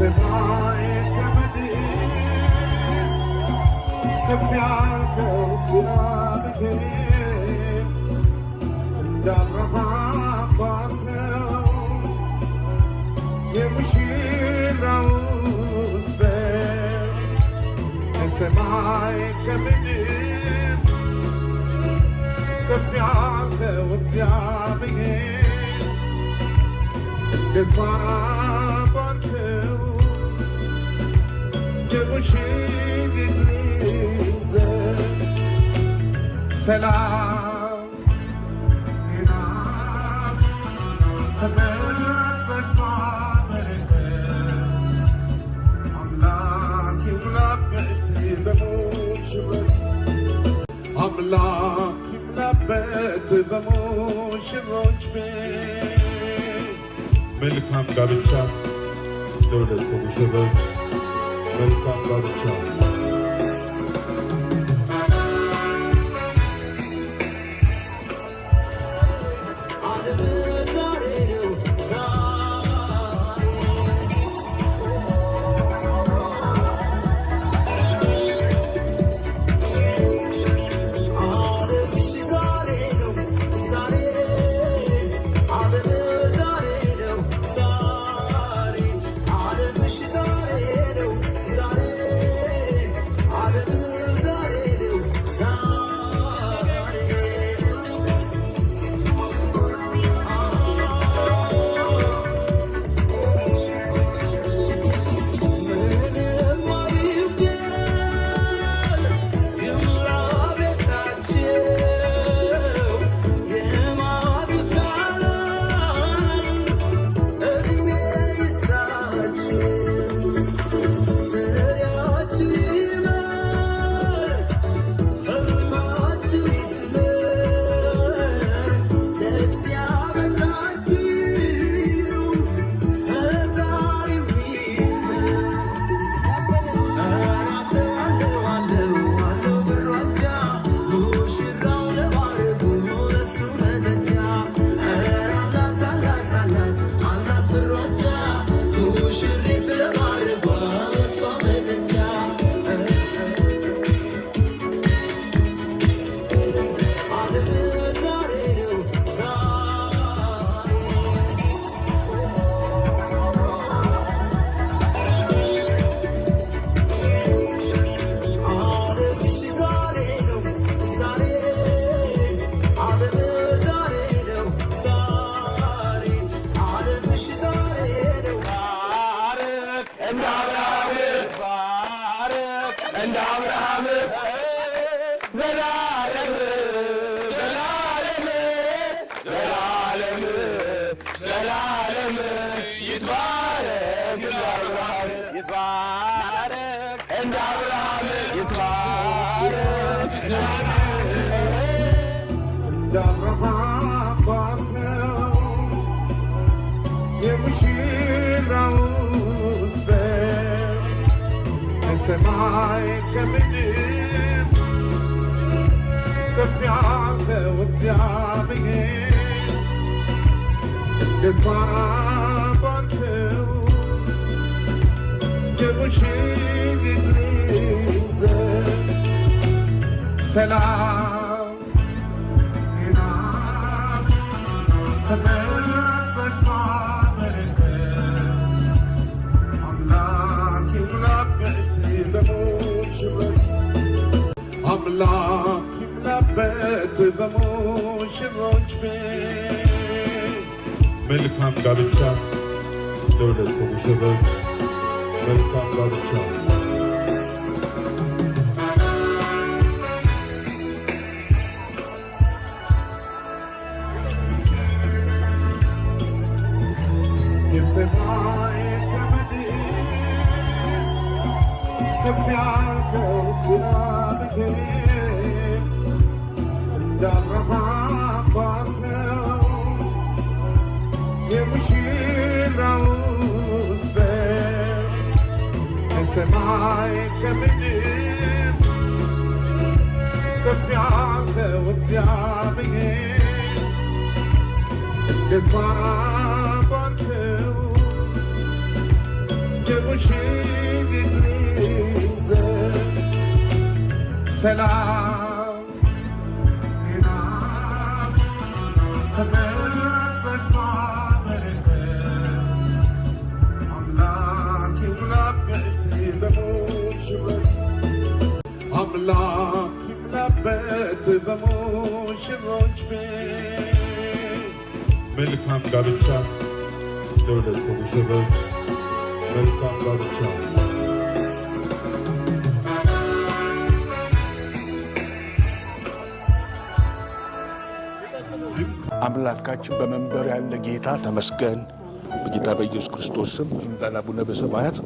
የሰማይ ከምድር ከፍ ያልከው እግዚአብሔር እንዳብረሃ አባት ነው የሙሽራውን ዘር የሰማይ ከምድር ከፍ ያልከው እግዚአብሔር እንደ ሳራ ባርከው የሙሽሪትን ዘር ሰላም ጤና ተመሰፋ በረከት አምላክ ይሙላበት በሙሽሮች አምላክ ይሙላበት በሙሽሮች ቤት መልካም ጋብቻ ለሁለቱ ሙሽሮች መልካም ጋብቻ እንደ አብርሃም ዘላለም ዘላለም ዘላለም ዘላለም ይትባረክ ይትባረክ እንደ አብርሃም ይትባረክ እንደ አብርሃም አባት ነው የሙሽራውን ዘር ከሰማይ ከምድር ከፍ ያልከው እግዚአብሔር እንደ ሳራ ባርከው የሙሽሪትን ዘር ሰላም ጤና ተመሰፋ በረከት አምላክ ይሙላበት በሙሽሮች አምላክ ይሙላበት በሙሽሮች ቤት መልካም ጋብቻ ለሁለቱ ሙሽሮች መልካም ጋብቻ የሰማይ ከምድር ከፍ ያልከው እግዚአብሔር እንደ አብርሃም አባት ነው የሙሽራውን ዘር ከሰማይ ከምድር ከፍ ያልከው እግዚአብሔር እንደ ሳራ ባርከው ሰላም ጤና ተመሰግኖ አምላክ ይሙላበት በሙሽሮች አምላክ ይሙላበት በሙሽሮች ቤት መልካም ጋብቻ ለሁለቱ ሙሽሮች መልካም ጋብቻ አምላካችን በመንበር ያለ ጌታ ተመስገን። በጌታ በኢየሱስ ክርስቶስ ስም እንዳለ አቡነ በሰማያት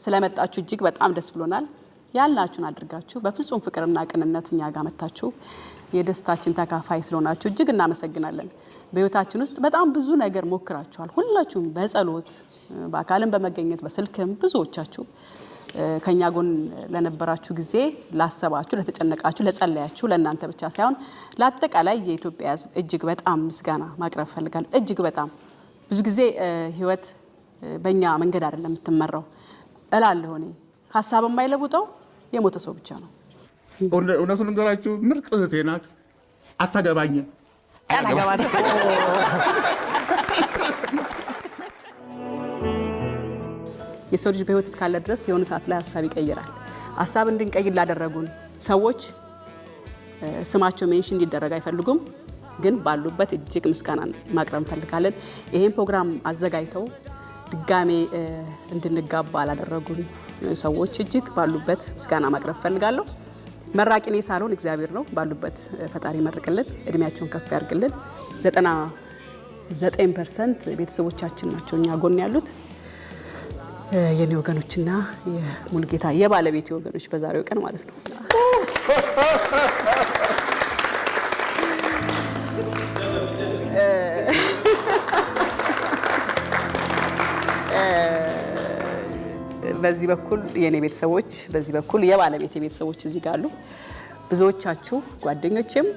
ስለመጣችሁ እጅግ በጣም ደስ ብሎናል። ያላችሁን አድርጋችሁ በፍጹም ፍቅርና ቅንነት እኛ ጋር መጣችሁ የደስታችን ተካፋይ ስለሆናችሁ እጅግ እናመሰግናለን። በህይወታችን ውስጥ በጣም ብዙ ነገር ሞክራችኋል። ሁላችሁም በጸሎት በአካልም በመገኘት በስልክም ብዙዎቻችሁ ከኛ ጎን ለነበራችሁ ጊዜ ላሰባችሁ፣ ለተጨነቃችሁ፣ ለጸለያችሁ ለእናንተ ብቻ ሳይሆን ለአጠቃላይ የኢትዮጵያ ሕዝብ እጅግ በጣም ምስጋና ማቅረብ ፈልጋለሁ። እጅግ በጣም ብዙ ጊዜ ህይወት በእኛ መንገድ አይደለም የምትመራው እላለሁ። እኔ ሀሳብ የማይለውጠው የሞተ ሰው ብቻ ነው። እውነቱን ንገራችሁ፣ ምርጥ እህቴ ናት። አታገባኝም። የሰው ልጅ በህይወት እስካለ ድረስ የሆነ ሰዓት ላይ ሀሳብ ይቀይራል። ሀሳብ እንድንቀይር ላደረጉን ሰዎች ስማቸው ሜንሽን እንዲደረግ አይፈልጉም፣ ግን ባሉበት እጅግ ምስጋና ማቅረብ እንፈልጋለን። ይሄን ፕሮግራም አዘጋጅተው ድጋሜ እንድንጋባ ላደረጉን ሰዎች እጅግ ባሉበት ምስጋና ማቅረብ ፈልጋለሁ። መራቂኔ ሳልሆን እግዚአብሔር ነው። ባሉበት ፈጣሪ መርቅልን፣ እድሜያቸውን ከፍ ያርግልን። 99% ቤተሰቦቻችን ናቸው እኛ ጎን ያሉት የኔ ወገኖችና የሙልጌታ የባለቤት ወገኖች በዛሬው ቀን ማለት ነው። በዚህ በኩል የኔ ቤተሰቦች፣ በዚህ በኩል የባለቤቴ ቤተሰቦች እዚህ ጋር አሉ። ብዙዎቻችሁ ጓደኞቼም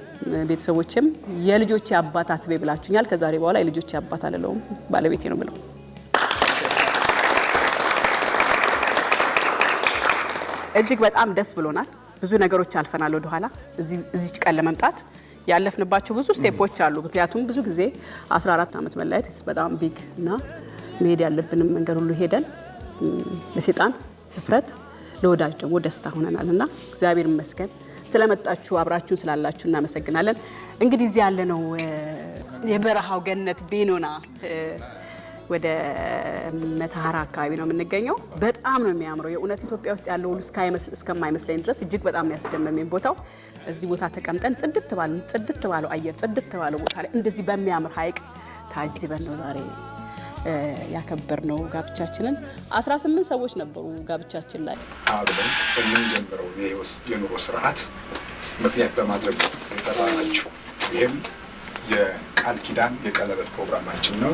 ቤተሰቦቼም የልጆቼ አባት አትቤ ብላችሁኛል። ከዛሬ በኋላ የልጆቼ አባት አልለውም፣ ባለቤቴ ነው ብለው። እጅግ በጣም ደስ ብሎናል። ብዙ ነገሮች አልፈናል ወደ ኋላ እዚህ ቀን ለመምጣት ያለፍንባቸው ብዙ ስቴፖች አሉ። ምክንያቱም ብዙ ጊዜ 14 ዓመት መለያየት በጣም ቢግ እና መሄድ ያለብንም መንገድ ሁሉ ሄደን ለሰይጣን እፍረት ለወዳጅ ደግሞ ደስታ ሆነናል እና እግዚአብሔር ይመስገን ስለመጣችሁ አብራችሁን ስላላችሁ እናመሰግናለን። እንግዲህ እዚህ ያለ ነው የበረሃው ገነት ቤኖና ወደ መተሃራ አካባቢ ነው የምንገኘው። በጣም ነው የሚያምረው። የእውነት ኢትዮጵያ ውስጥ ያለው ሁሉ እስከማይመስለኝ ድረስ እጅግ በጣም ነው ያስደመመኝ ቦታው። እዚህ ቦታ ተቀምጠን ጽድት ባለው አየር ጽድት ባለው ቦታ ላይ እንደዚህ በሚያምር ሐይቅ ታጅበን ነው ዛሬ ያከበርነው ጋብቻችንን። 18 ሰዎች ነበሩ ጋብቻችን ላይ አብረን የምንጀምረው የኑሮ ስርዓት ምክንያት በማድረግ የጠራናችሁ። ይህም የቃል ኪዳን የቀለበት ፕሮግራማችን ነው።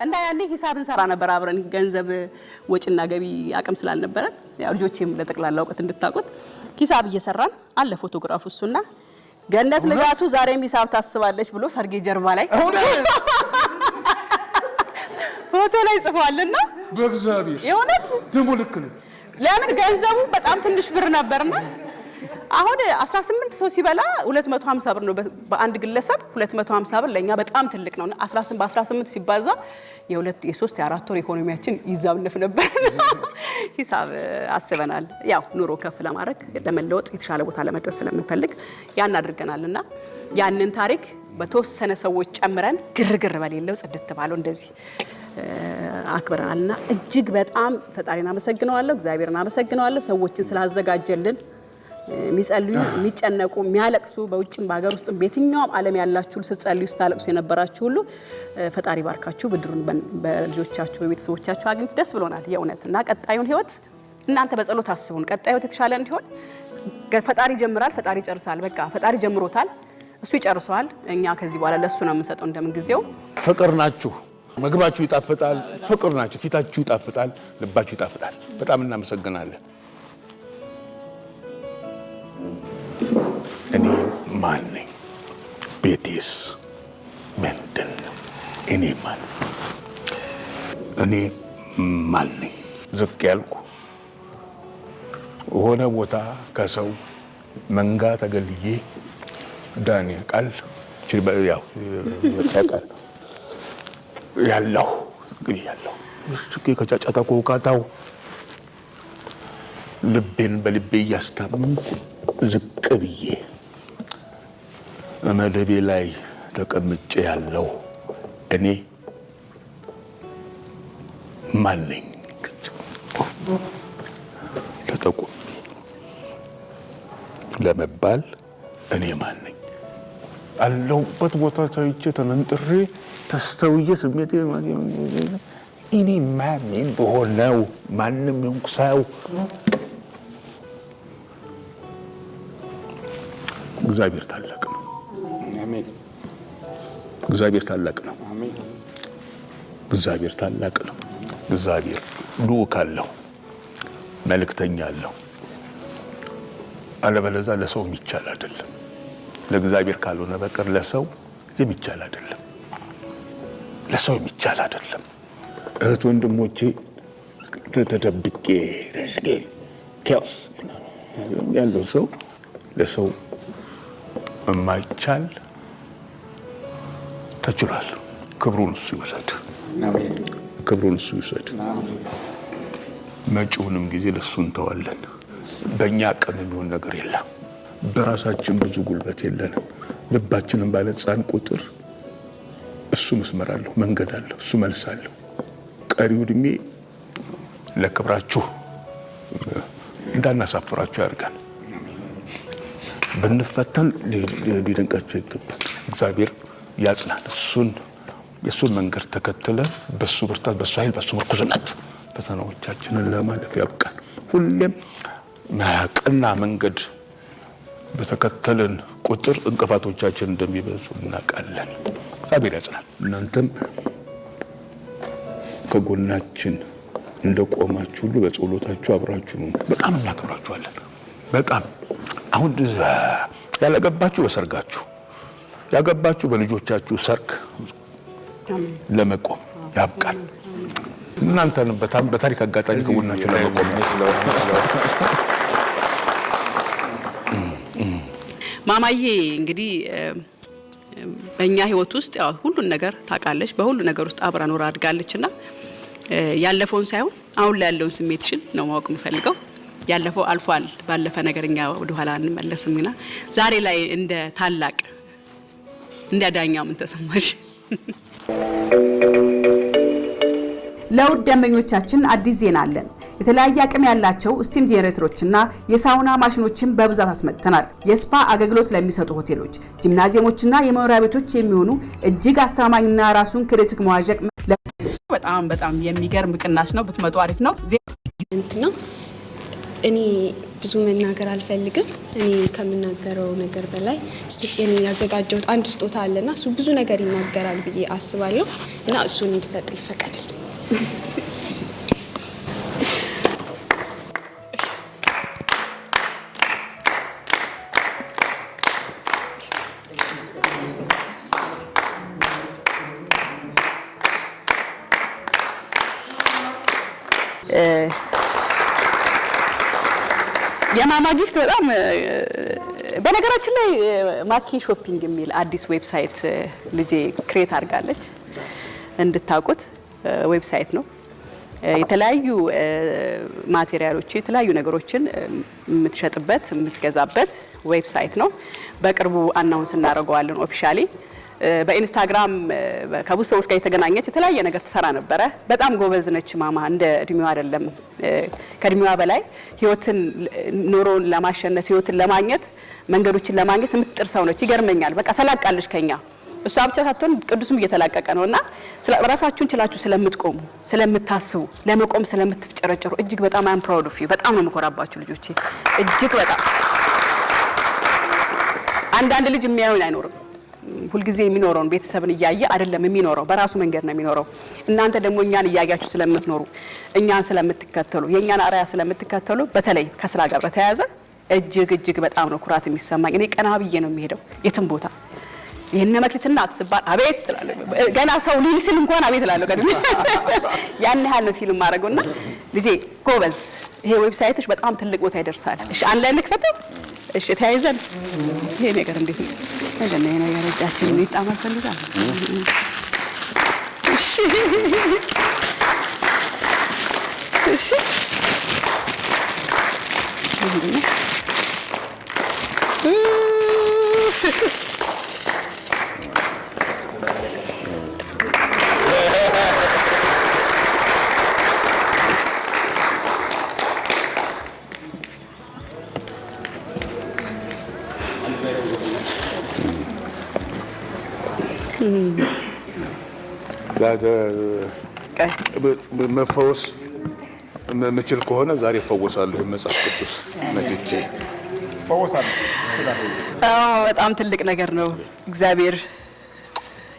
እና ያኔ ሂሳብ እንሰራ ነበር አብረን ገንዘብ ወጪና ገቢ አቅም ስላልነበረን ያው ልጆቼም ለጠቅላላ እውቀት እንድታውቁት ሂሳብ እየሰራን አለ ፎቶግራፉ እሱና ገነት ልጋቱ ዛሬም ሂሳብ ታስባለች ብሎ ሰርጌ ጀርባ ላይ ፎቶ ላይ ጽፏልና በእግዚአብሔር የእውነት ደሞ ልክ ነው። ለምን ገንዘቡ በጣም ትንሽ ብር ነበርና አሁን 18 ሰው ሲበላ 250 ብር ነው በአንድ ግለሰብ 250 ብር ለኛ በጣም ትልቅ ነውና 18 በ18 ሲባዛ የ3 የ4 ወር ኢኮኖሚያችን ይዛብልፍ ነበር። ሂሳብ አስበናል። ያው ኑሮ ከፍ ለማድረግ ለመለወጥ የተሻለ ቦታ ለመድረስ ስለምንፈልግ ያን አድርገናልና ያንን ታሪክ በተወሰነ ሰዎች ጨምረን ግርግር በሌለው ጽድት ባለው እንደዚህ አክብረናልና እጅግ በጣም ፈጣሪና አመሰግነዋለሁ። እግዚአብሔርን አመሰግነዋለሁ ሰዎችን ስላዘጋጀልን የሚጸልዩ የሚጨነቁ የሚያለቅሱ በውጭም በአገር ውስጥም በየትኛውም ዓለም ያላችሁ ስትጸልዩ ስታለቅሱ የነበራችሁ ሁሉ ፈጣሪ ባርካችሁ ብድሩን በልጆቻችሁ በቤተሰቦቻችሁ አግኝት ደስ ብሎናል የእውነት እና ቀጣዩን ህይወት እናንተ በጸሎት አስቡን። ቀጣዩ ህይወት የተሻለ እንዲሆን ፈጣሪ ጀምራል፣ ፈጣሪ ይጨርሳል። በቃ ፈጣሪ ጀምሮታል፣ እሱ ይጨርሰዋል። እኛ ከዚህ በኋላ ለሱ ነው የምንሰጠው እንደምን ጊዜው። ፍቅር ናችሁ፣ ምግባችሁ ይጣፍጣል። ፍቅር ናችሁ፣ ፊታችሁ ይጣፍጣል፣ ልባችሁ ይጣፍጣል። በጣም እናመሰግናለን። እኔ ማን ነኝ? ቤቴስ ምንድን ነው? እኔ ማን ነኝ? ዝቅ ያልኩ ሆነ ቦታ ከሰው መንጋ ተገልዬ ዳንኤል ቃል ያለው እንግዲህ ያለው ከጫጫታ ኮካታው ልቤን በልቤ እያስታመምኩ ዝቅ ብዬ መደቤ ላይ ተቀምጬ ያለው እኔ ማን ነኝ? ተጠቁሜ ለመባል እኔ ማን ነኝ? አለሁበት ቦታ ታይቼ ተመንጥሬ ተስተውዬ ስሜቴ እኔ ማን ነኝ በሆነው ማንም ይሁን ሰው እግዚአብሔር ታላቅ ነው። አሜን። እግዚአብሔር ታላቅ ነው። አሜን። እግዚአብሔር ታላቅ ነው። እግዚአብሔር ልዑክ አለው፣ መልእክተኛ አለው። አለበለዚያ ለሰው የሚቻል አይደለም። ለእግዚአብሔር ካልሆነ በቀር ለሰው የሚቻል አይደለም። ለሰው የሚቻል አይደለም። እህት ወንድሞቼ ተደብቄ ኬዎስ ያለው ሰው ለሰው የማይቻል ተችሏል። ክብሩን እሱ ይውሰድ። ክብሩን እሱ ይውሰድ። መጪውንም ጊዜ ለሱ እንተዋለን። በእኛ አቅም የሚሆን ነገር የለም። በራሳችን ብዙ ጉልበት የለንም። ልባችንን ባነጻን ቁጥር እሱ መስመር አለው፣ መንገድ አለው፣ እሱ መልስ አለው። ቀሪው ዕድሜ ለክብራችሁ እንዳናሳፍራችሁ ያድርጋል። ብንፈተን ሊደንቃችሁ ይገባል። እግዚአብሔር ያጽናን። እሱን የእሱን መንገድ ተከትለን በሱ ብርታት፣ በሱ ኃይል፣ በሱ ምርኩዝነት ፈተናዎቻችንን ለማለፍ ያብቃል። ሁሌም ቀና መንገድ በተከተልን ቁጥር እንቅፋቶቻችን እንደሚበዙ እናውቃለን። እግዚአብሔር ያጽናል። እናንተም ከጎናችን እንደቆማችሁ ሁሉ በጸሎታችሁ አብራችሁ ነው። በጣም እናከብራችኋለን። በጣም አሁን ያላገባችሁ በሰርጋችሁ፣ ያገባችሁ በልጆቻችሁ ሰርግ ለመቆም ያብቃል። እናንተን በታሪክ አጋጣሚ ከጎናችሁ ለመቆም ማማዬ እንግዲህ በእኛ ህይወት ውስጥ ያው ሁሉን ነገር ታውቃለች። በሁሉ ነገር ውስጥ አብራ ኖራ አድጋለችና ያለፈውን ሳይሆን አሁን ላይ ያለውን ስሜትሽን ነው ማወቅ የምፈልገው። ያለፈው አልፏል። ባለፈ ነገርኛ ወደ ኋላ እንመለስምና ዛሬ ላይ እንደ ታላቅ እንደ ዳኛ ምን ተሰማሽ? ለውድ ደንበኞቻችን አዲስ ዜና አለን። የተለያየ አቅም ያላቸው ስቲም ጄኔሬተሮችና የሳውና ማሽኖችን በብዛት አስመጥተናል። የስፓ አገልግሎት ለሚሰጡ ሆቴሎች፣ ጂምናዚየሞችና የመኖሪያ ቤቶች የሚሆኑ እጅግ አስተማማኝና ራሱን ከኤሌክትሪክ መዋዠቅ በጣም የሚገርም ቅናሽ ነው። ብትመጡ አሪፍ ነው። እንትና እኔ ብዙ መናገር አልፈልግም። እኔ ከምናገረው ነገር በላይ እኔ ያዘጋጀሁት አንድ ስጦታ አለና እሱ ብዙ ነገር ይናገራል ብዬ አስባለሁ እና እሱን እንድሰጥ ይፈቀድልኝ። የማማ ጊፍት በጣም በነገራችን ላይ ማኪ ሾፒንግ የሚል አዲስ ዌብሳይት ልጄ ክሬት አድርጋለች። እንድታውቁት ዌብሳይት ነው። የተለያዩ ማቴሪያሎች፣ የተለያዩ ነገሮችን የምትሸጥበት የምትገዛበት ዌብሳይት ነው። በቅርቡ አናውንስ እናደርገዋለን ኦፊሻሊ። በኢንስታግራም ከብዙ ሰዎች ጋር የተገናኘች የተለያየ ነገር ትሰራ ነበረ። በጣም ጎበዝ ነች ማማ። እንደ እድሜዋ አይደለም፣ ከእድሜዋ በላይ ህይወትን ኑሮን ለማሸነፍ ህይወትን ለማግኘት መንገዶችን ለማግኘት የምትጥር ሰው ነች። ይገርመኛል። በቃ ተላቃለች ከኛ። እሷ ብቻ ሳትሆን ቅዱስም እየተላቀቀ ነውና ራሳችሁን ችላችሁ ስለምትቆሙ፣ ስለምታስቡ፣ ለመቆም ስለምትፍጨረጨሩ እጅግ በጣም አም ፕራውድ ኦፍ ዩ። በጣም ነው የምኮራባችሁ ልጆቼ። እጅግ በጣም አንዳንድ ልጅ የሚያዩን አይኖርም። ሁልጊዜ የሚኖረውን ቤተሰብን እያየ አይደለም የሚኖረው፣ በራሱ መንገድ ነው የሚኖረው። እናንተ ደግሞ እኛን እያያችሁ ስለምትኖሩ፣ እኛን ስለምትከተሉ፣ የእኛን አርአያ ስለምትከተሉ በተለይ ከስራ ጋር በተያያዘ እጅግ በጣም ነው ኩራት የሚሰማኝ። እኔ ቀና ብዬ ነው የሚሄደው የትም ቦታ። ይሄን መክሊትና አትስባል አቤት እላለሁ። ገና ሰው ሊል ሲል እንኳን አቤት እላለሁ። ቀድሜ ያን ያህል ነው ፊልም ማድረግና ልጄ ጎበዝ፣ ይሄ ዌብሳይትሽ በጣም ትልቅ ቦታ ይደርሳል። እሺ አንድ ላይ ልክፈተው። እሺ ተያይዘን ይሄ ነገር እንዴት ነው? ለኔ ነገር እጃችን ሊጣመር ፈልጋል። እሺ እሺ መፈወስ የምችል ከሆነ ዛሬ እፈወሳለሁ። መጽሐፍ ቅዱስ ነግቼ ፈወሳለሁ። በጣም ትልቅ ነገር ነው። እግዚአብሔር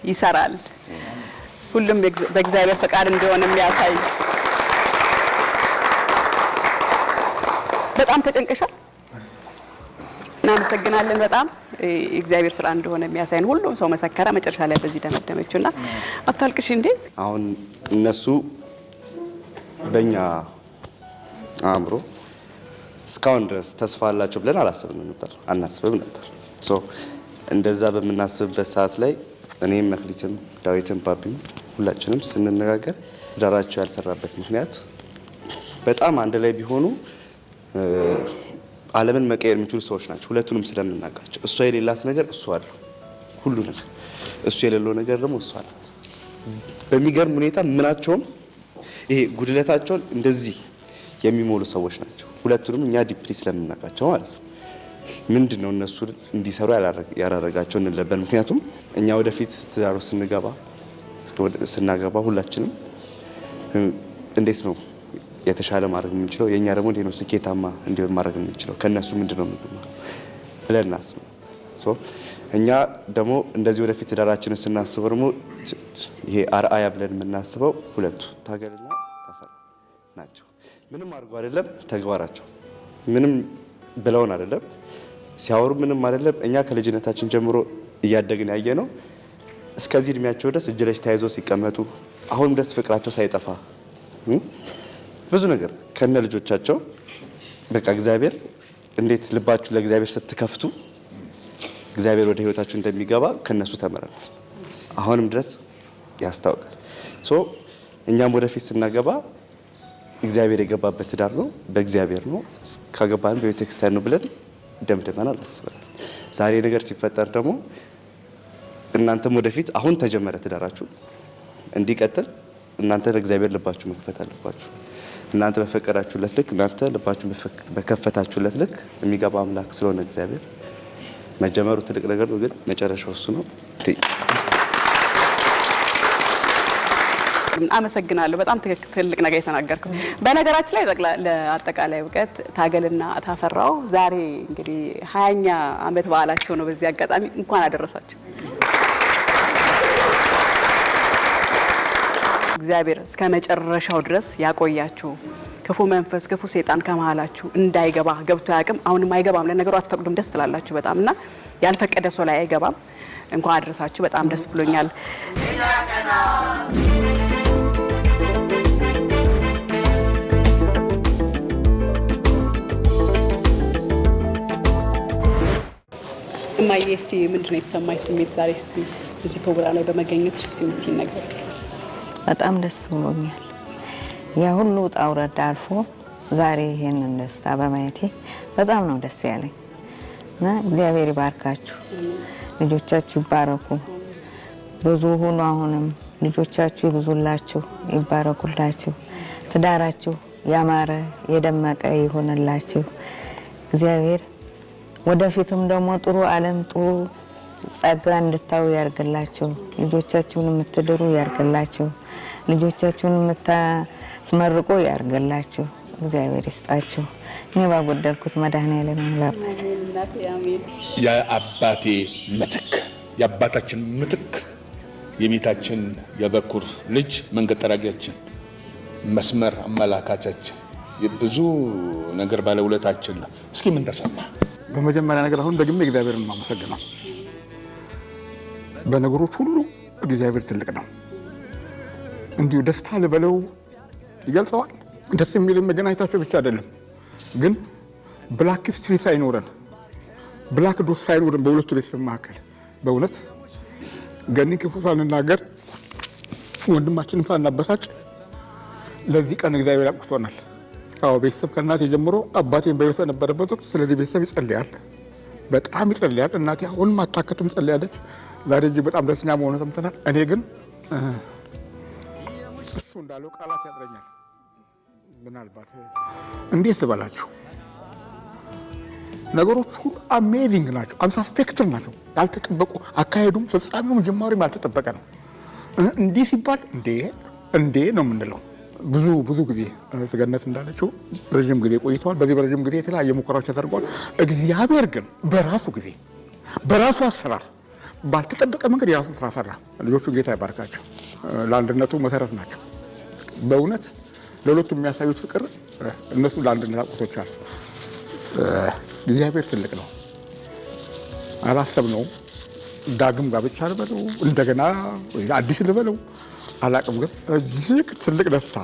ይሰራል። ሁሉም በእግዚአብሔር ፈቃድ እንደሆነ የሚያሳይ። በጣም ተጨንቀሻል። እናመሰግናለን። በጣም እግዚአብሔር ስራ እንደሆነ የሚያሳይ ነው። ሁሉም ሰው መሰከረ። መጨረሻ ላይ በዚህ ደመደመችውና አታልቅሽ እንዴ። አሁን እነሱ በእኛ አእምሮ እስካሁን ድረስ ተስፋ አላቸው ብለን አናስብም ነበር። እንደዛ በምናስብበት ሰዓት ላይ እኔም መክሊትም ዳዊትም ባቢም ሁላችንም ስንነጋገር ትዳራቸው ያልሰራበት ምክንያት በጣም አንድ ላይ ቢሆኑ ዓለምን መቀየር የሚችሉ ሰዎች ናቸው። ሁለቱንም ስለምናውቃቸው እሷ የሌላት ነገር እሱ አለው ሁሉ ነገር፣ እሱ የሌለው ነገር ደግሞ እሱ አላት። በሚገርም ሁኔታ ምናቸውም ይሄ ጉድለታቸውን እንደዚህ የሚሞሉ ሰዎች ናቸው። ሁለቱንም እኛ ዲፕሊ ስለምናውቃቸው ማለት ነው። ምንድነው እነሱ እንዲሰሩ ያላረጋቸው እንለበን። ምክንያቱም እኛ ወደፊት ትዳሩ ስንገባ ስናገባ ሁላችንም እንዴት ነው የተሻለ ማድረግ የምንችለው፣ የኛ ደግሞ እንዴት ነው ስኬታማ እንዲሆን ማድረግ የምንችለው፣ ከነሱ ምንድነው የምንማረው ብለን እናስብ። እኛ ደግሞ እንደዚህ ወደፊት ትዳራችንን ስናስበው ደግሞ ይሄ አርአያ ብለን የምናስበው ሁለቱ ታገልና ተፈራ ናቸው። ምንም አድርጎ አይደለም ተግባራቸው፣ ምንም ብለውን አይደለም ሲያወሩ፣ ምንም አይደለም። እኛ ከልጅነታችን ጀምሮ እያደግን ያየ ነው። እስከዚህ እድሜያቸው ድረስ እጅ ለእጅ ተያይዞ ሲቀመጡ አሁንም ድረስ ፍቅራቸው ሳይጠፋ ብዙ ነገር ከነ ልጆቻቸው በቃ እግዚአብሔር እንዴት ልባችሁ ለእግዚአብሔር ስትከፍቱ እግዚአብሔር ወደ ህይወታችሁ እንደሚገባ ከነሱ ተመረናል። አሁንም ድረስ ያስታውቃል። እኛም ወደፊት ስናገባ እግዚአብሔር የገባበት ትዳር ነው፣ በእግዚአብሔር ነው፣ ካገባን በቤተክርስቲያን ነው ብለን ደምድመናል፣ አስበናል። ዛሬ ነገር ሲፈጠር ደግሞ እናንተም ወደፊት አሁን ተጀመረ ትዳራችሁ እንዲቀጥል እናንተ ለእግዚአብሔር ልባችሁ መክፈት አለባችሁ። እናንተ በፈቀዳችሁለት ልክ፣ እናንተ ልባችሁ በከፈታችሁለት ልክ የሚገባ አምላክ ስለሆነ እግዚአብሔር መጀመሩ ትልቅ ነገር ነው፣ ግን መጨረሻው እሱ ነው። አመሰግናለሁ። በጣም ትልቅ ነገር የተናገርከው። በነገራችን ላይ ለአጠቃላይ እውቀት ታገልና ታፈራው ዛሬ እንግዲህ 20ኛ ዓመት በዓላቸው ነው። በዚህ አጋጣሚ እንኳን አደረሳችሁ። እግዚአብሔር እስከ መጨረሻው ድረስ ያቆያችሁ። ክፉ መንፈስ፣ ክፉ ሰይጣን ከመሃላችሁ እንዳይገባ ገብቶ ያቅም አሁንም አይገባም። ለነገሩ አትፈቅዱም፣ ደስ ትላላችሁ በጣምና ያልፈቀደ ሰው ላይ አይገባም። እንኳን አደረሳችሁ። በጣም ደስ ብሎኛል። እማዬ እስቲ ምንድን ነው የተሰማሽ ስሜት ዛሬ እስቲ እዚህ ፕሮግራም ላይ በመገኘት እስቲ የምትይኝ ነገር? በጣም ደስ ብሎኛል። ያ ሁሉ ውጣ ውረድ አልፎ ዛሬ ይሄንን ደስታ በማየቴ በጣም ነው ደስ ያለኝ እና እግዚአብሔር ይባርካችሁ፣ ልጆቻችሁ ይባረኩ፣ ብዙ ሁኑ። አሁንም ልጆቻችሁ ይብዙላችሁ፣ ይባረኩላችሁ፣ ትዳራችሁ ያማረ የደመቀ ይሆንላችሁ። እግዚአብሔር ወደፊትም ደግሞ ጥሩ ዓለም ጥሩ ጸጋ እንድታዩ ያርግላችሁ። ልጆቻችሁን የምትድሩ ያርግላችሁ። ልጆቻችሁን የምታስመርቁ ያርግላችሁ። እግዚአብሔር ይስጣችሁ። እኔ ባጎደልኩት መድኃኔዓለም ይሙላ። የአባቴ ምትክ የአባታችን ምትክ የቤታችን የበኩር ልጅ መንገድ ጠራጊያችን መስመር አመላካቻችን የብዙ ነገር ባለውለታችን ነው። እስኪ ምን ተሰማ? በመጀመሪያ ነገር አሁን ደግሜ እግዚአብሔርን ማመሰግነው። በነገሮች ሁሉ እግዚአብሔር ትልቅ ነው። እንዲሁ ደስታ ልበለው ይገልጸዋል። ደስ የሚል መገናኘታቸው ብቻ አይደለም ግን ብላክ ስትሪት ሳይኖረን ብላክ ዶት ሳይኖረን በሁለቱ ቤተሰብ መካከል በእውነት ገኒ ክፉ ሳንናገር ወንድማችንን ሳናበሳጭ ለዚህ ቀን እግዚአብሔር አብቅቶናል። አዎ ቤተሰብ ከእናቴ ጀምሮ አባቴን በሕይወት ነበረበት ወቅት ስለዚህ ቤተሰብ ይጸልያል፣ በጣም ይጸልያል። እናቴ አሁንም አታከትም ጸልያለች። ዛሬ እጅግ በጣም ደስተኛ መሆኑ ሰምተናል። እኔ ግን እሱ እንዳለው ቃላት ያጥረኛል። ምናልባት እንዴት ልበላችሁ ነገሮች ሁሉ አሜዚንግ ናቸው፣ አንሳስፔክትድ ናቸው፣ ያልተጠበቁ አካሄዱም ፍጻሜውም ጅማሬም ያልተጠበቀ ነው። እንዲህ ሲባል እንዴ ነው የምንለው። ብዙ ጊዜ ስገነት እንዳለችው ረዥም ጊዜ ቆይተዋል። በዚህ በረዥም ጊዜ የተለያየ ሙከራዎች ተደርገዋል። እግዚአብሔር ግን በራሱ ጊዜ በራሱ አሰራር ባልተጠበቀ መንገድ የራሱን ስራ ሰራ። ልጆቹ ጌታ ይባርካቸው፣ ለአንድነቱ መሰረት ናቸው። በእውነት ለሁለቱ የሚያሳዩት ፍቅር እነሱ ለአንድነት አቁቶቻል። እግዚአብሔር ትልቅ ነው። አላሰብነውም። ዳግም ጋብቻ ልበለው እንደገና አዲስ ልበለው አላቅም፣ ግን እጅግ ትልቅ ደስታ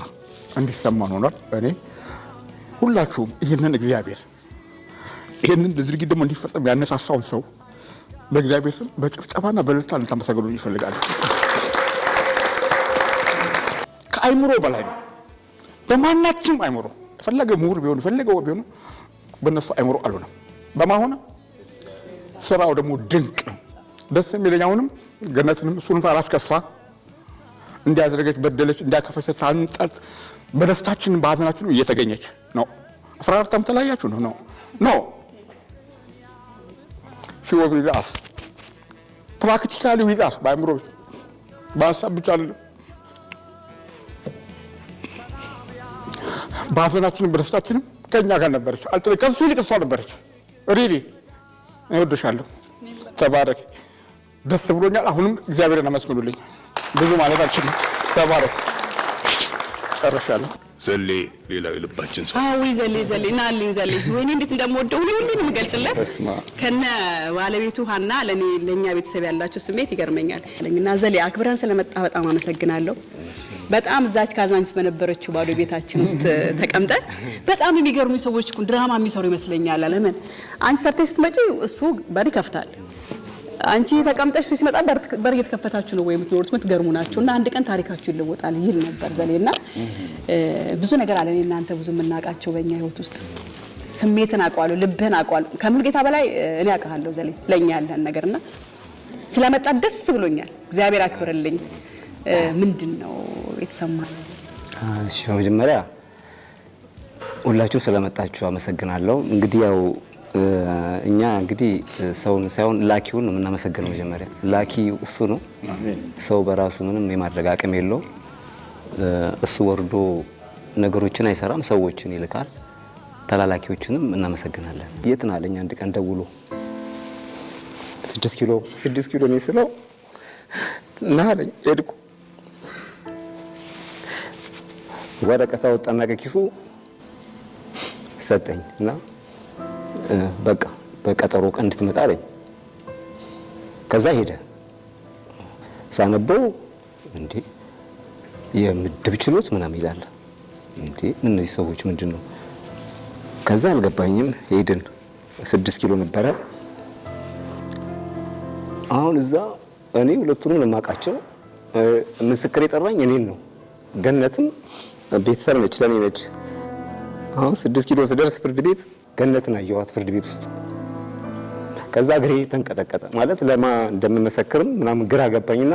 እንዲሰማን ሆኗል። እኔ ሁላችሁም ይህንን እግዚአብሔር ይህንን ድርጊት ደግሞ እንዲፈጸም ያነሳሳውን ሰው በእግዚአብሔር ስም በጭብጨባና በእልልታ ልታመሰግኑ ይፈልጋሉ። ከአይምሮ በላይ ነው። በማናችንም አይምሮ የፈለገ ምሁር ቢሆኑ የፈለገው ቢሆኑ በእነሱ አይምሮ አልሆነም። በማሆነ ስራው ደግሞ ድንቅ ነው። ደስ የሚለኝ አሁንም ገነትንም እሱንም ሳላስከፋ እንዲያዘረገች በደለች እንዲያከፈች ሳንጠት በደስታችን በሀዘናችን እየተገኘች ነው። 14 ዓመት ተለያያችሁ ነው she was with us practically with us በአእምሮ በሀሳብ ብቻ በሀዘናችንም በደስታችንም ከእኛ ጋር ነበረች። ከሱ ይልቅ እሷ ነበረች። ሪሊ እወድሻለሁ። ተባረክ። ደስ ብሎኛል። አሁንም እግዚአብሔርን አመስግኑልኝ። ብዙ ማለት አልችልም። ተባረክ። ጨርሻለሁ። ዘሌ ሌላው የልባችን ሰው አዎ ዘሌ ናልኝ ዘሌ ወይኔ እንዴት እንደምወደው ሁሉንም የምገልጽለት ከነ ባለቤቱ ሀና ለኛ ቤተሰብ ያላቸው ስሜት ይገርመኛል። እና ዘሌ አክብረን ስለመጣ በጣም አመሰግናለሁ። በጣም እዛች ካዛንቺስ በነበረችው ባዶ ቤታችን ውስጥ ተቀምጠን በጣም የሚገርሙ ሰዎች እኮ ድራማ የሚሰሩ ይመስለኛል። ለምን አንቺ ሰርተሽ ስትመጪ እሱ በር ይከፍታል፣ አንቺ ተቀምጠሽ ሲመጣ በር እየተከፈታችሁ ነው ወይ የምትኖሩት? የምትገርሙ ናቸው። እና አንድ ቀን ታሪካችሁ ይለወጣል ይል ነበር ዘሌና ብዙ ነገር አለ። እናንተ ብዙ የምናውቃቸው በእኛ ህይወት ውስጥ ስሜትን አውቀዋለሁ፣ ልብህን አውቀዋለሁ። ከሙሉጌታ በላይ እኔ አውቃለሁ ዘሌ ለኛ ያለን ነገርና ስለመጣ ደስ ብሎኛል። እግዚአብሔር አክብርልኝ። ምንድነው የተሰማኝ? እሺ መጀመሪያ ሁላችሁም ስለመጣችሁ አመሰግናለሁ። እንግዲህ ያው እኛ እንግዲህ ሰውን ሳይሆን ላኪውን ነው የምናመሰግነው። መጀመሪያ ላኪ እሱ ነው። ሰው በራሱ ምንም የማድረግ አቅም የለው። እሱ ወርዶ ነገሮችን አይሰራም፣ ሰዎችን ይልካል። ተላላኪዎችንም እናመሰግናለን። የት ነህ አለኝ አንድ ቀን ደውሎ 6 ኪሎ ነው ስለው እና አለኝ ሄድኩ። ወረቀት አወጣና ከኪሱ ሰጠኝ እና በቃ በቀጠሮ ቀን እንድትመጣ አለኝ። ከዛ ሄደ። ሳነበው እንዴ የምድብ ችሎት ምናምን ይላል። እንዴ እነዚህ ሰዎች ምንድነው? ከዛ አልገባኝም። ሄድን 6 ኪሎ ነበረ። አሁን እዛ እኔ ሁለቱንም ለማቃቸው ምስክር የጠራኝ እኔን ነው። ገነትም ቤተሰብ ነች፣ ለኔ ነች። አሁን 6 ኪሎ ስደርስ ፍርድ ቤት ገነትን አየኋት ፍርድ ቤት ውስጥ። ከዛ እግሬ ተንቀጠቀጠ። ማለት ለማ እንደምመሰክርም ምናምን ግራ ገባኝና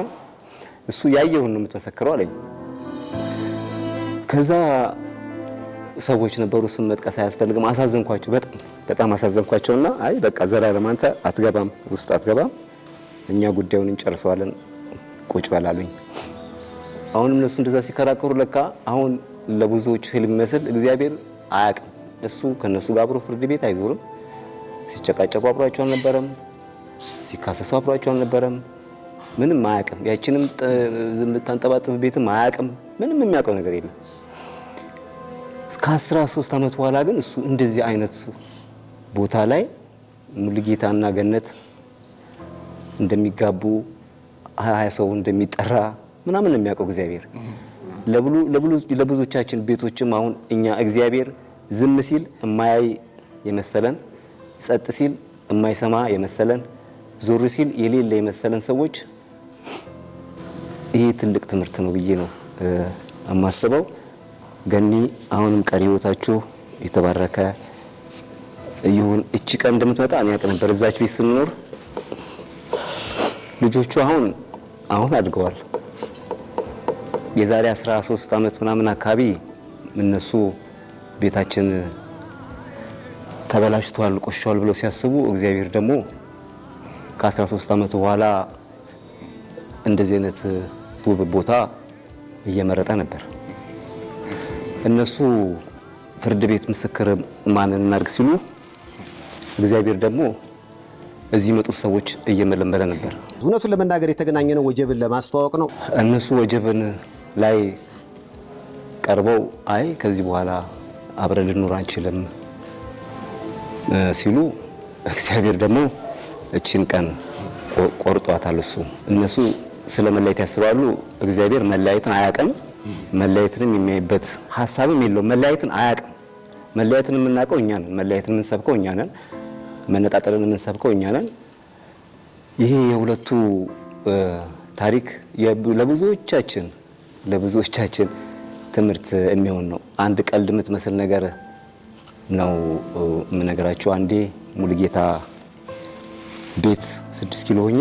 እሱ ያየውን ነው የምትመሰክረው አለኝ። ከዛ ሰዎች ነበሩ፣ ስም መጥቀስ አያስፈልግም። አሳዘንኳቸው፣ በጣም አሳዘንኳቸውና አይ በቃ ዘላለም አንተ አትገባም፣ ውስጥ አትገባም፣ እኛ ጉዳዩን እንጨርሰዋለን፣ ቁጭ በላሉኝ። አሁን እነሱ እንደዛ ሲከራከሩ ለካ አሁን ለብዙዎች ህልም መስል እግዚአብሔር አያውቅም። እሱ ከነሱ ጋር አብሮ ፍርድ ቤት አይዞርም። ሲጨቃጨቁ አብሯቸው አልነበረም፣ ሲካሰሱ አብሯቸው አልነበረም። ምንም አያውቅም። ያችንም የምታንጠባጥብ ቤትም አያውቅም። ምንም የሚያውቀው ነገር የለም። ከ13 ዓመት በኋላ ግን እሱ እንደዚህ አይነት ቦታ ላይ ሙሉጌታና ገነት እንደሚጋቡ 20 ሰው እንደሚጠራ ምናምን የሚያውቀው እግዚአብሔር ለብዙዎቻችን ቤቶችም አሁን እኛ እግዚአብሔር ዝም ሲል የማያይ የመሰለን፣ ጸጥ ሲል የማይሰማ የመሰለን፣ ዞር ሲል የሌለ የመሰለን ሰዎች ይሄ ትልቅ ትምህርት ነው ብዬ ነው የማስበው። ገኒ አሁንም ቀሪ ህይወታችሁ የተባረከ ይሁን። እቺ ቀን እንደምትመጣ እኔ ያውቅ ነበር። እዛች ቤት ስንኖር ልጆቹ አሁን አድገዋል። የዛሬ 13 ዓመት ምናምን አካባቢ እነሱ ቤታችን ተበላሽቷል፣ ቆሽሿል ብለው ሲያስቡ እግዚአብሔር ደግሞ ከ13 ዓመት በኋላ እንደዚህ አይነት ውብ ቦታ እየመረጠ ነበር። እነሱ ፍርድ ቤት ምስክር ማንን እናድርግ ሲሉ እግዚአብሔር ደግሞ እዚህ መጡ ሰዎች እየመለመለ ነበር። እውነቱን ለመናገር የተገናኘ ነው ወጀብን ለማስተዋወቅ ነው። እነሱ ወጀብን ላይ ቀርበው አይ ከዚህ በኋላ አብረን ልንኖር አንችልም ሲሉ እግዚአብሔር ደግሞ እቺን ቀን ቆርጧታል። እነሱ ስለ መለያየት ያስባሉ። እግዚአብሔር መለያየትን አያውቅም። መለያየትንም የሚያይበት ሀሳብም የለውም። መለያየትን አያውቅም። መለያየትን የምናውቀው እኛ ነን። መለያየትን የምንሰብከው እኛ ነን። መነጣጠልን የምንሰብከው እኛ ነን። ይሄ የሁለቱ ታሪክ ለብዙዎቻችን ትምህርት የሚሆን ነው። አንድ ቀልድ የምትመስል ነገር ነው የምነግራችሁ። አንዴ ሙሉጌታ ቤት 6 ኪሎ ሆኜ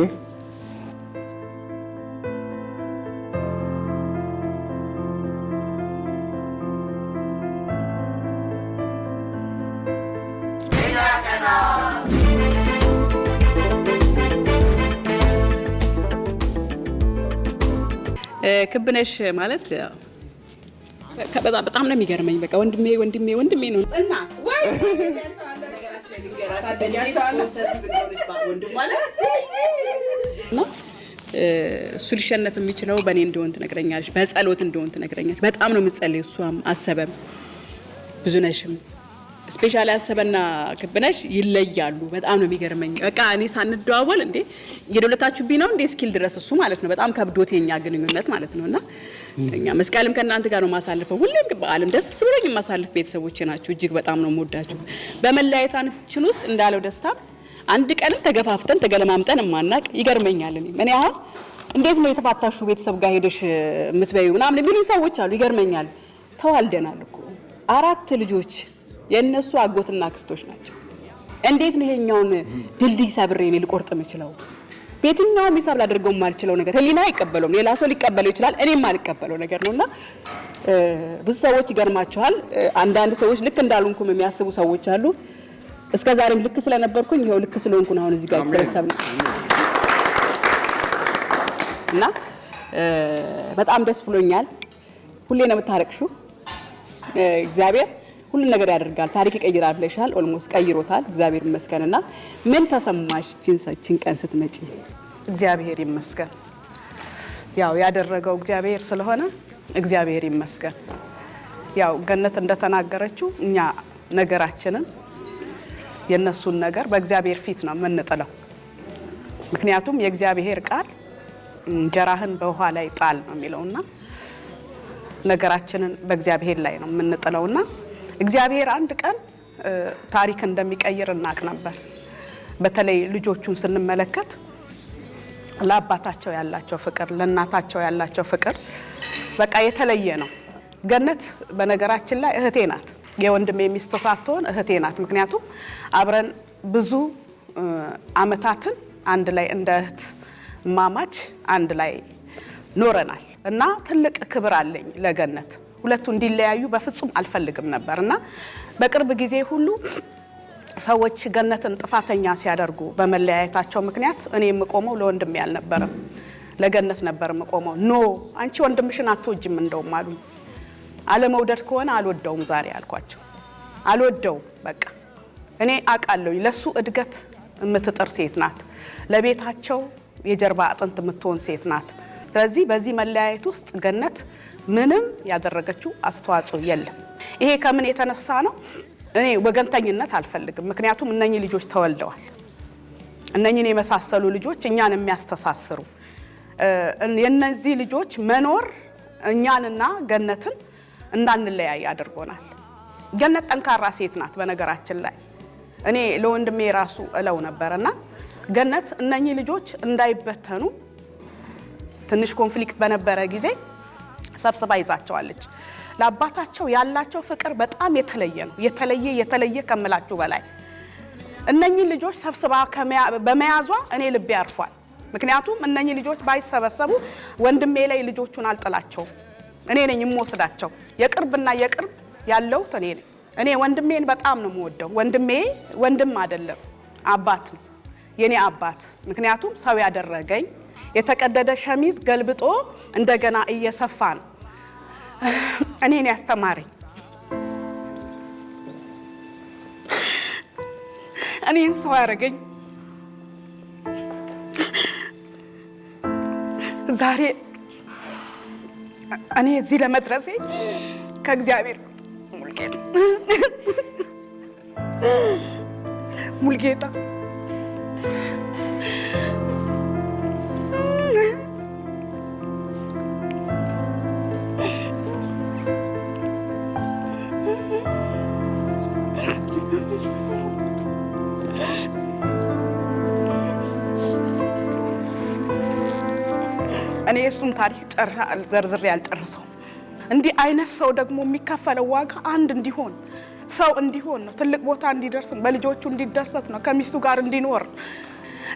ክብነሽ ማለት በጣም ነው የሚገርመኝ። በቃ ወንድሜ ነው እና ወይ እሱ ሊሸነፍ የሚችለው በእኔ እንደሆን ትነግረኛለች፣ በጸሎት እንደሆን ትነግረኛለች። በጣም ነው የምጸልየው። እሷም አሰበም ብዙነሽም ስፔሻሊ አሰበና ክብነሽ ይለያሉ። በጣም ነው የሚገርመኝ። በቃ እኔ ሳንደዋወል እንዴ እየደወለታችሁብኝ ነው እንዴ እስኪል ድረስ እሱ ማለት ነው በጣም ከብዶት የኛ ግንኙነት ማለት ነውና እኛ መስቀልም ከእናንተ ጋር ነው ማሳልፈው። ሁሌም በዓለም ደስ ብሎኝ ማሳልፍ ቤተሰቦቼ ናችሁ። እጅግ በጣም ነው የምወዳችሁ። በመለያየታችን ውስጥ እንዳለው ደስታ አንድ ቀንም ተገፋፍተን ተገለማምጠን ማናቅ ይገርመኛል። እኔ አሁን እንዴት ነው የተፋታሹ ቤተሰብ ጋር ሄደሽ የምትበዩ ምናምን የሚሉኝ ሰዎች አሉ። ይገርመኛል። ተዋልደናል እኮ 4 ልጆች የነሱ አጎትና አክስቶች ናቸው። እንዴት ነው ይሄኛውን ድልድይ ሰብሬ እኔ ልቆርጥ የምችለው? በየትኛውም ሂሳብ ላደርገው የማልችለው ነገር ህሊና አይቀበለውም። ሌላ ሰው ሊቀበለው ይችላል፣ እኔም አልቀበለው ነገር ነውና ብዙ ሰዎች ይገርማቸዋል። አንዳንድ ሰዎች ልክ እንዳልሆንኩም የሚያስቡ ሰዎች አሉ። እስከ ዛሬም ልክ ስለነበርኩኝ ይሄው ልክ ስለሆንኩ አሁን እዚህ ጋር ተሰብሰብን እና በጣም ደስ ብሎኛል። ሁሌ ነው የምታረቅሹ። እግዚአብሔር ሁሉ ነገር ያደርጋል፣ ታሪክ ይቀይራል ብለሻል። ኦልሞስት ቀይሮታል። እግዚአብሔር ይመስገንና ምን ተሰማሽ ጂንሳችን ቀን ስትመጪ? እግዚአብሔር ይመስገን። ያው ያደረገው እግዚአብሔር ስለሆነ እግዚአብሔር ይመስገን። ያው ገነት እንደተናገረችው እኛ ነገራችንን የነሱን ነገር በእግዚአብሔር ፊት ነው የምንጥለው። ምክንያቱም የእግዚአብሔር ቃል እንጀራህን በውሃ ላይ ጣል ነው የሚለውና ነገራችንን በእግዚአብሔር ላይ ነው የምንጥለውና እግዚአብሔር አንድ ቀን ታሪክ እንደሚቀይር እናቅ ነበር። በተለይ ልጆቹን ስንመለከት ለአባታቸው ያላቸው ፍቅር፣ ለእናታቸው ያላቸው ፍቅር በቃ የተለየ ነው። ገነት በነገራችን ላይ እህቴ ናት። የወንድሜ ሚስት ሳትሆን እህቴ ናት። ምክንያቱም አብረን ብዙ አመታትን አንድ ላይ እንደ እህት ማማች አንድ ላይ ኖረናል እና ትልቅ ክብር አለኝ ለገነት። ሁለቱ እንዲለያዩ በፍጹም አልፈልግም ነበርና በቅርብ ጊዜ ሁሉ ሰዎች ገነትን ጥፋተኛ ሲያደርጉ በመለያየታቸው ምክንያት እኔ የምቆመው ለወንድሜ አልነበረም፣ ለገነት ነበር የምቆመው። ኖ አንቺ ወንድምሽን አትወጂም እንደውም አሉኝ። አለመውደድ ከሆነ አልወደውም ዛሬ አልኳቸው። አልወደውም በቃ እኔ አውቃለሁ ለሱ እድገት የምትጥር ሴት ናት፣ ለቤታቸው የጀርባ አጥንት የምትሆን ሴት ናት። ስለዚህ በዚህ መለያየት ውስጥ ገነት ምንም ያደረገችው አስተዋጽኦ የለም። ይሄ ከምን የተነሳ ነው? እኔ ወገንተኝነት አልፈልግም። ምክንያቱም እነኚህ ልጆች ተወልደዋል። እነኚህን የመሳሰሉ ልጆች እኛን የሚያስተሳስሩ የነዚህ ልጆች መኖር እኛንና ገነትን እንዳንለያይ አድርጎናል። ገነት ጠንካራ ሴት ናት። በነገራችን ላይ እኔ ለወንድሜ ራሱ እለው ነበርና ገነት እነኚህ ልጆች እንዳይበተኑ ትንሽ ኮንፍሊክት በነበረ ጊዜ ሰብስባ ይዛቸዋለች። ለአባታቸው ያላቸው ፍቅር በጣም የተለየ ነው። የተለየ ከምላችሁ በላይ እነኚህ ልጆች ሰብስባ በመያዟ እኔ ልቤ አርፏል። ምክንያቱም እነኚህ ልጆች ባይሰበሰቡ ወንድሜ ላይ ልጆቹን አልጥላቸውም። እኔ ነኝ የምወስዳቸው። የቅርብና የቅርብ ያለሁት እኔ ነኝ። እኔ ወንድሜን በጣም ነው የምወደው። ወንድሜ ወንድም አይደለም አባት ነው፣ የኔ አባት። ምክንያቱም ሰው ያደረገኝ የተቀደደ ሸሚዝ ገልብጦ እንደገና እየሰፋ ነው እኔን ያስተማረኝ። እኔን ሰው ያደረገኝ ዛሬ እኔ እዚህ ለመድረሴ ከእግዚአብሔር ሙልጌታ እኔ እሱም ታሪክ ዘርዝሬ ያልጨርሰው። እንዲህ አይነት ሰው ደግሞ የሚከፈለው ዋጋ አንድ እንዲሆን ሰው እንዲሆን ነው። ትልቅ ቦታ እንዲደርስ፣ በልጆቹ እንዲደሰት ነው፣ ከሚስቱ ጋር እንዲኖር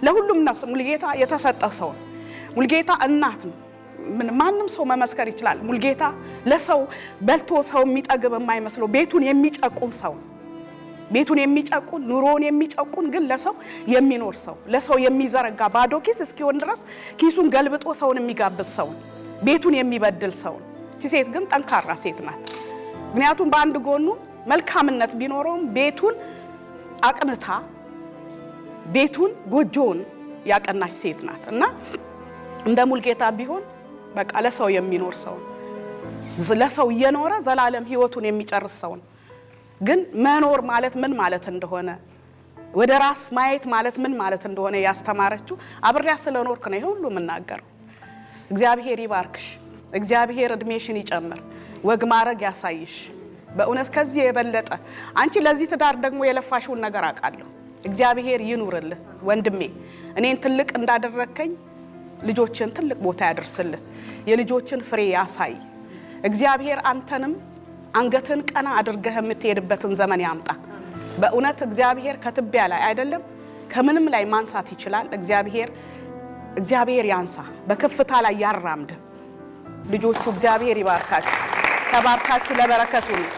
ለሁሉም ነፍስ ሙልጌታ የተሰጠ ሰው ነው። ሙልጌታ እናት ነው። ማንም ሰው መመስከር ይችላል። ሙልጌታ ለሰው በልቶ ሰው የሚጠግብ የማይመስለው ቤቱን የሚጨቁን ሰው፣ ቤቱን የሚጨቁን ኑሮውን የሚጨቁን ግን ለሰው የሚኖር ሰው፣ ለሰው የሚዘረጋ ባዶ ኪስ እስኪሆን ድረስ ኪሱን ገልብጦ ሰውን የሚጋብዝ ሰው፣ ቤቱን የሚበድል ሰው። እቺ ሴት ግን ጠንካራ ሴት ናት። ምክንያቱም በአንድ ጎኑ መልካምነት ቢኖረውም ቤቱን አቅንታ ቤቱን ጎጆውን ያቀናች ሴት ናት እና እንደ ሙልጌታ ቢሆን በቃ ለሰው የሚኖር ሰው ለሰው እየኖረ ዘላለም ህይወቱን የሚጨርስ ሰው ግን መኖር ማለት ምን ማለት እንደሆነ ወደ ራስ ማየት ማለት ምን ማለት እንደሆነ ያስተማረችው አብሪያ ስለኖርኩ ነው ሁሉ መናገረው። እግዚአብሔር ይባርክሽ፣ እግዚአብሔር እድሜሽን ይጨምር፣ ወግ ማረግ ያሳይሽ። በእውነት ከዚህ የበለጠ አንቺ ለዚህ ትዳር ደግሞ የለፋሽውን ነገር አውቃለሁ። እግዚአብሔር ይኑርልህ ወንድሜ። እኔን ትልቅ እንዳደረከኝ ልጆችን ትልቅ ቦታ ያደርስልህ፣ የልጆችን ፍሬ ያሳይ። እግዚአብሔር አንተንም አንገትን ቀና አድርገህ የምትሄድበትን ዘመን ያምጣ። በእውነት እግዚአብሔር ከትቢያ ላይ አይደለም ከምንም ላይ ማንሳት ይችላል። እግዚአብሔር ያንሳ፣ በከፍታ ላይ ያራምድ። ልጆቹ እግዚአብሔር ይባርካችሁ፣ ተባርካችሁ ለበረከቱ ነው።